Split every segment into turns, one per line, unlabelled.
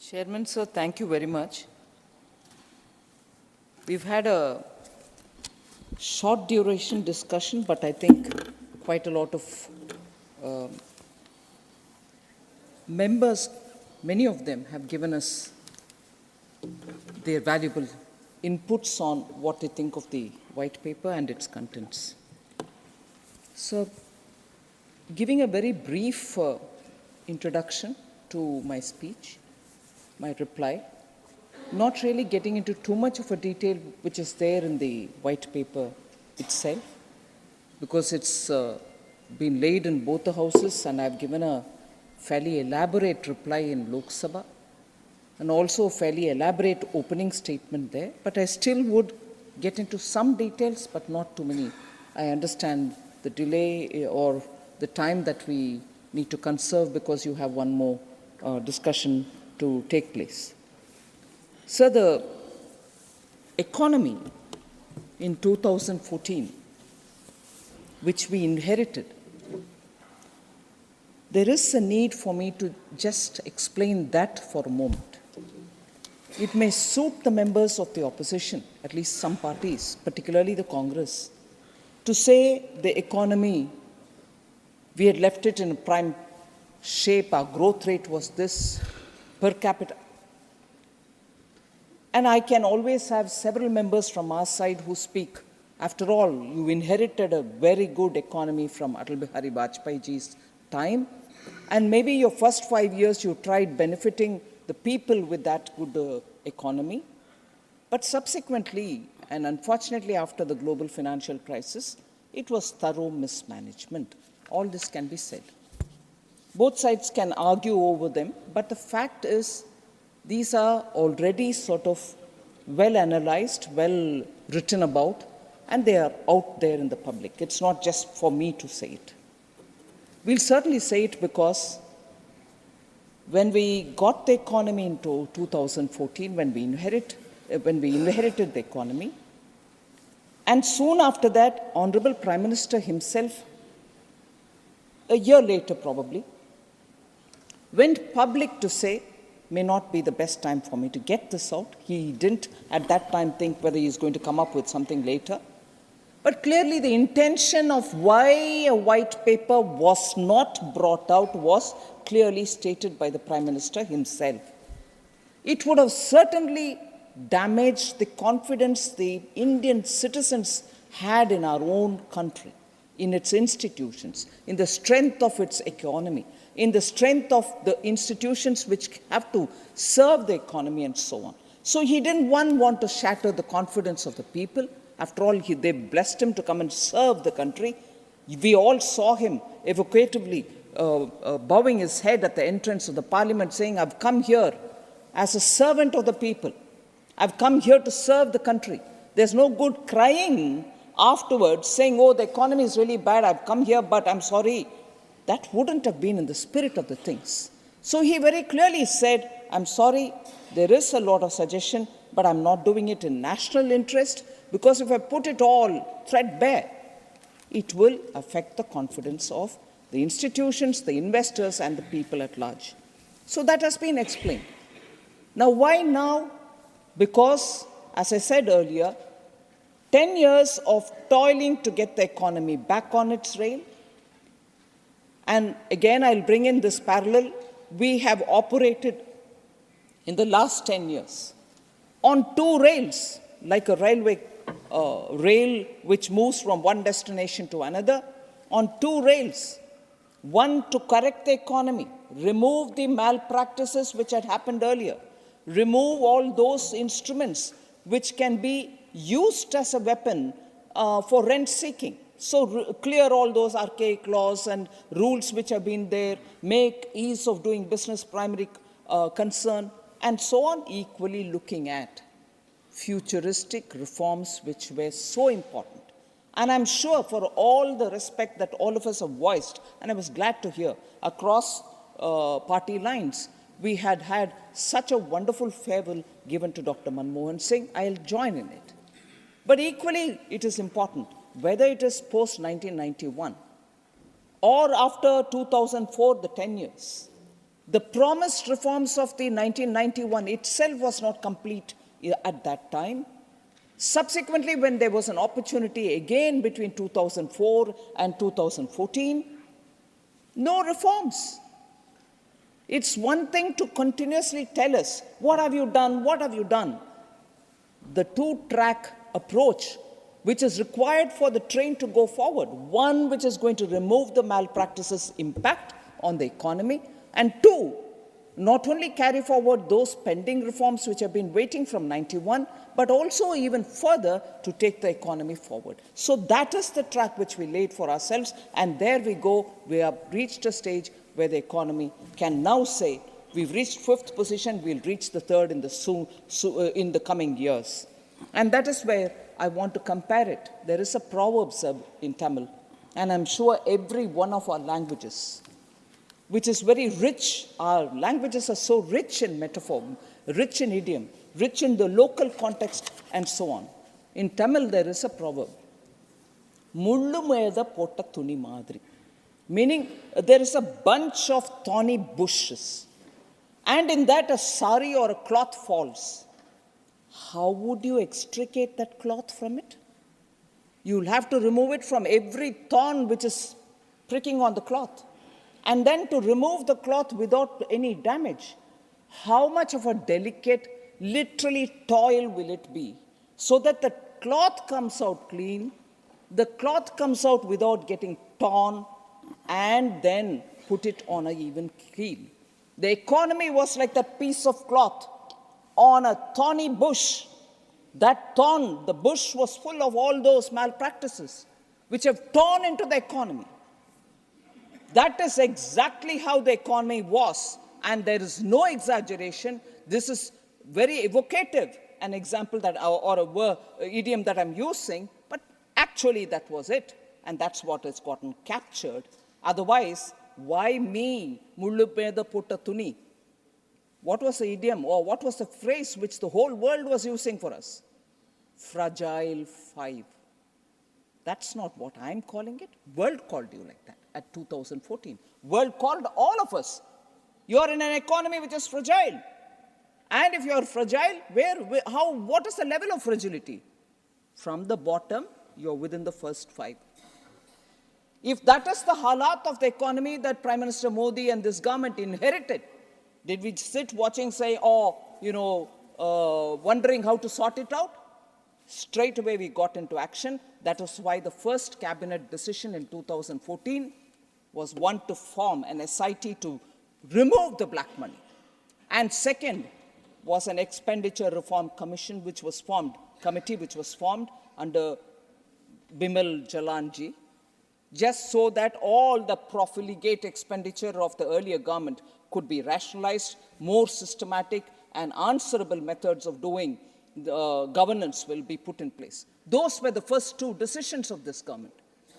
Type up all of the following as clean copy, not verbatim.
Chairman, sir, thank you very much. We've had a short duration discussion, but I think quite a lot of members, many of them have given us their valuable inputs on what they think of the white paper and its contents. So, giving a very brief introduction to my speech, my reply, not really getting into too much of a detail which is there in the white paper itself, because it's been laid in both the houses and I've given a fairly elaborate reply in Lok Sabha and also a fairly elaborate opening statement there, but I still would get into some details, but not too many. I understand the delay or the time that we need to conserve because you have one more discussion to take place. So the economy in 2014, which we inherited, there is a need for me to just explain that for a moment. It may suit the members of the opposition, at least some parties, particularly the Congress, to say the economy, we had left it in a prime shape, our growth rate was this per capita. And I can always have several members from our side who speak. After all, you inherited a very good economy from Atal Bihari Vajpayeeji's time, and maybe your first 5 years you tried benefiting the people with that good economy. But subsequently, and unfortunately after the global financial crisis, it was thorough mismanagement. All this can be said. Both sides can argue over them, but the fact is these are already sort of well analyzed, well written about, and they are out there in the public. It's not just for me to say it. We'll certainly say it because when we got the economy into 2014, when we inherited the economy, and soon after that, Honorable Prime Minister himself, a year later probably, went public to say, may not be the best time for me to get this out. He didn't at that time think whether he's going to come up with something later. But clearly the intention of why a white paper was not brought out was clearly stated by the Prime Minister himself. It would have certainly damaged the confidence the Indian citizens had in our own country, in its institutions, in the strength of its economy, in the strength of the institutions which have to serve the economy and so on. So he didn't want to shatter the confidence of the people. After all, they blessed him to come and serve the country. We all saw him evocatively bowing his head at the entrance of the parliament saying, I've come here as a servant of the people. I've come here to serve the country. There's no good crying afterwards saying, oh, the economy is really bad. I've come here, but I'm sorry. That wouldn't have been in the spirit of the things. So he very clearly said, I'm sorry, there is a lot of suggestion, but I'm not doing it in national interest, because if I put it all threadbare, it will affect the confidence of the institutions, the investors, and the people at large. So that has been explained. Now, why now? Because, as I said earlier, 10 years of toiling to get the economy back on its rail. And again, I'll bring in this parallel. We have operated in the last 10 years on two rails, like a railway rail which moves from one destination to another, on two rails. One, to correct the economy, remove the malpractices which had happened earlier, remove all those instruments which can be used as a weapon for rent seeking. So clear all those archaic laws and rules which have been there, make ease of doing business primary concern, and so on, equally looking at futuristic reforms which were so important. And I'm sure for all the respect that all of us have voiced, and I was glad to hear across party lines, we had had such a wonderful farewell given to Dr. Manmohan Singh. I'll join in it. But equally, it is important, whether it is post-1991 or after 2004, the 10 years, The promised reforms of the 1991 itself was not complete at that time. Subsequently, when there was an opportunity again between 2004 and 2014, no reforms. It's one thing to continuously tell us, what have you done, what have you done? The two-track approach which is required for the train to go forward. One, which is going to remove the malpractices' impact on the economy, and two, not only carry forward those pending reforms which have been waiting from 91, but also even further to take the economy forward. So that is the track which we laid for ourselves, and there we go. We have reached a stage where the economy can now say, we've reached 5th position, we'll reach the 3rd in the coming years. And that is where I want to compare it. There is a proverb in Tamil, and I'm sure every one of our languages, which is very rich, our languages are so rich in metaphor, rich in idiom, rich in the local context, and so on. In Tamil, there is a proverb, Mullu meda potta thuni madri, meaning there is a bunch of thorny bushes, and in that a sari or a cloth falls. How would you extricate that cloth from it? You'll have to remove it from every thorn which is pricking on the cloth. And then to remove the cloth without any damage, how much of a delicate, literally toil will it be? So that the cloth comes out clean, the cloth comes out without getting torn, and then put it on an even keel. The economy was like that piece of cloth on a thorny bush. That thorn, the bush, was full of all those malpractices which have torn into the economy. That is exactly how the economy was, and there is no exaggeration. This is very evocative, an example that, or a word, idiom that I'm using, but actually that was it, and that's what has gotten captured. Otherwise, why me, mullu meda potta thuni? What was the idiom, or what was the phrase which the whole world was using for us? Fragile five. That's not what I'm calling it. World called you like that at 2014. World called all of us. You're in an economy which is fragile. And if you're fragile, what is the level of fragility? From the bottom, you're within the first 5. If that is the halat of the economy that Prime Minister Modi and this government inherited, did we sit watching, say, wondering how to sort it out? Straight away we got into action. That was why the first cabinet decision in 2014 was one to form an SIT to remove the black money. And second was an expenditure reform commission which was formed under Bimal Jalanji, just so that all the profligate expenditure of the earlier government could be rationalized, more systematic and answerable methods of doing governance will be put in place. Those were the first 2 decisions of this government,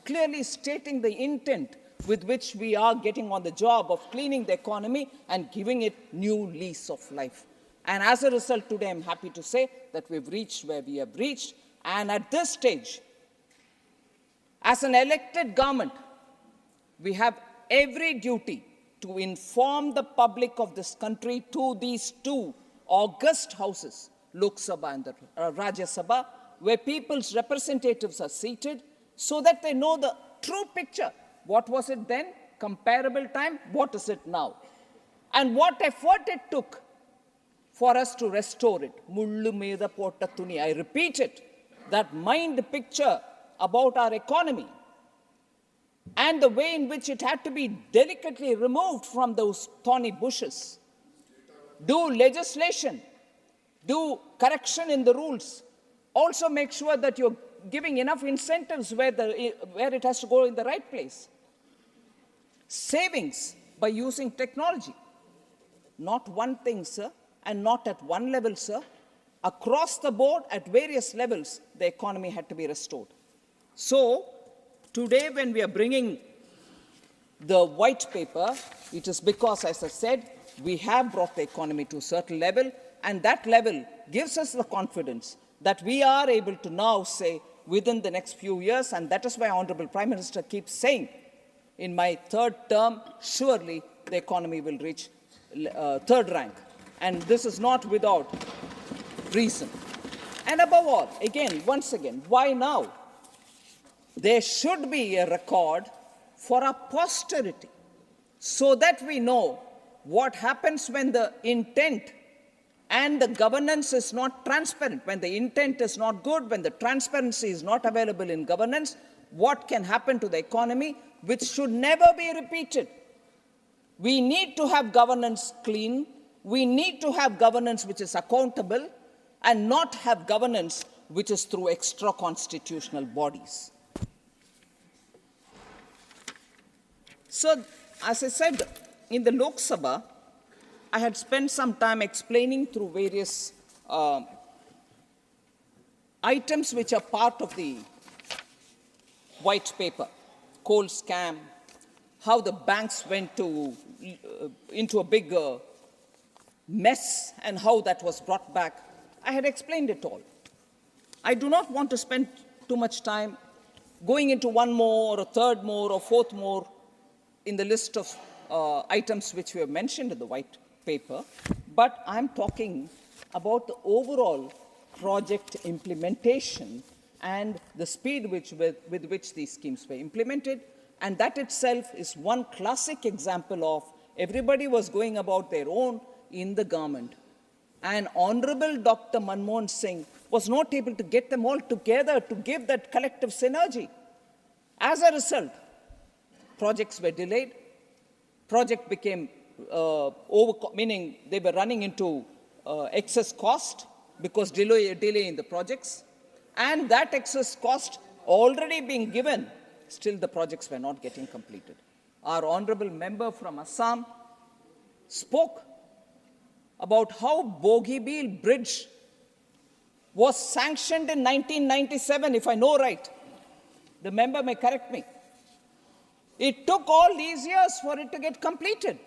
clearly stating the intent with which we are getting on the job of cleaning the economy and giving it new lease of life. And as a result, today I'm happy to say that we've reached where we have reached. And at this stage, as an elected government, we have every duty to inform the public of this country to these 2 august houses, Lok Sabha and the Rajya Sabha, where people's representatives are seated, so that they know the true picture. What was it then? Comparable time. What is it now? And what effort it took for us to restore it. Mullu meda potta thuni. I repeat it. That mind picture about our economy and the way in which it had to be delicately removed from those thorny bushes. Do legislation, do correction in the rules. Also make sure that you're giving enough incentives where it has to go in the right place. Savings by using technology. Not one thing, sir, and not at one level, sir. Across the board, at various levels, the economy had to be restored. So, today when we are bringing the white paper, it is because, as I said, we have brought the economy to a certain level, and that level gives us the confidence that we are able to now say within the next few years, and that is why Honorable Prime Minister keeps saying, in my 3rd term, surely the economy will reach third rank. And this is not without reason. And above all, again, once again, why now? There should be a record for our posterity so that we know what happens when the intent and the governance is not transparent, when the intent is not good, when the transparency is not available in governance, what can happen to the economy, which should never be repeated. We need to have governance clean. We need to have governance which is accountable and not have governance which is through extra-constitutional bodies. So, as I said, in the Lok Sabha, I had spent some time explaining through various items which are part of the white paper, coal scam, how the banks went into a big mess and how that was brought back. I had explained it all. I do not want to spend too much time going into one more or a third more or fourth more in the list of items which we have mentioned in the white paper, but I'm talking about the overall project implementation and the speed with which these schemes were implemented. And that itself is one classic example of everybody was going about their own in the government. And Honorable Dr. Manmohan Singh was not able to get them all together to give that collective synergy. As a result, projects were delayed, project became meaning they were running into excess cost because delay in the projects, and that excess cost already being given, still the projects were not getting completed. Our honorable member from Assam spoke about how Bogibeel Bridge was sanctioned in 1997, if I know right. The member may correct me. It took all these years for it to get completed.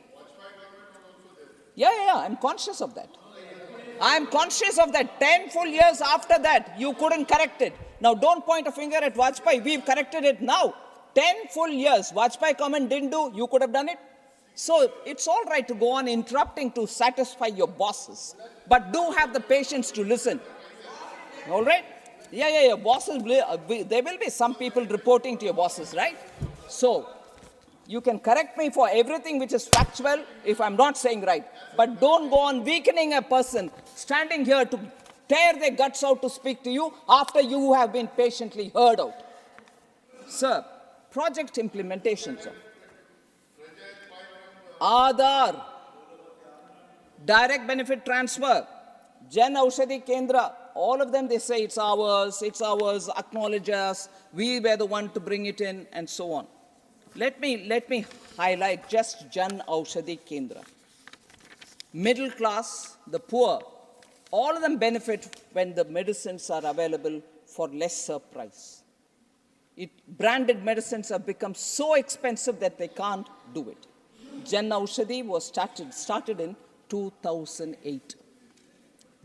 Yeah, I'm conscious of that. I'm conscious of that. 10 full years after that, you couldn't correct it. Now, don't point a finger at Vajpayee. We've corrected it now. 10 full years. Vajpayee comment didn't do. You could have done it. So it's all right to go on interrupting to satisfy your bosses. But do have the patience to listen. All right? Yeah. Bosses, there will be some people reporting to your bosses, right? So you can correct me for everything which is factual if I'm not saying right. But don't go on weakening a person standing here to tear their guts out to speak to you after you have been patiently heard out. Sir, project implementation, sir. Aadhaar, direct benefit transfer, Jan Aushadhi Kendra, all of them they say it's ours, acknowledge us, we were the one to bring it in, and so on. Let me highlight just Jan Aushadhi Kendra. Middle class, the poor, all of them benefit when the medicines are available for lesser price. Branded medicines have become so expensive that they can't do it. Jan Aushadhi was started in 2008.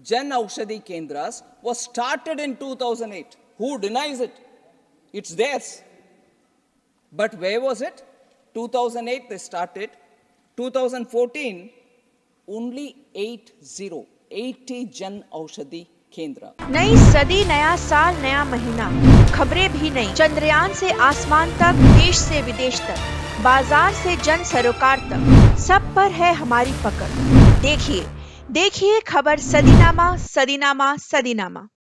Jan Aushadhi Kendras was started in 2008. Who denies it? It's theirs. But where was it? 2008 they started. 2014, only 80 Jan Aushadhi Kendra.
नई सदी, नया साल, नया महीना, खबरें भी नई। चंद्रयान से आसमान तक, देश से विदेश तक, बाजार से जन सरोकार तक, सब पर है हमारी पकड़। देखिए खबर सदीनामा, सदीनामा, सदीनामा।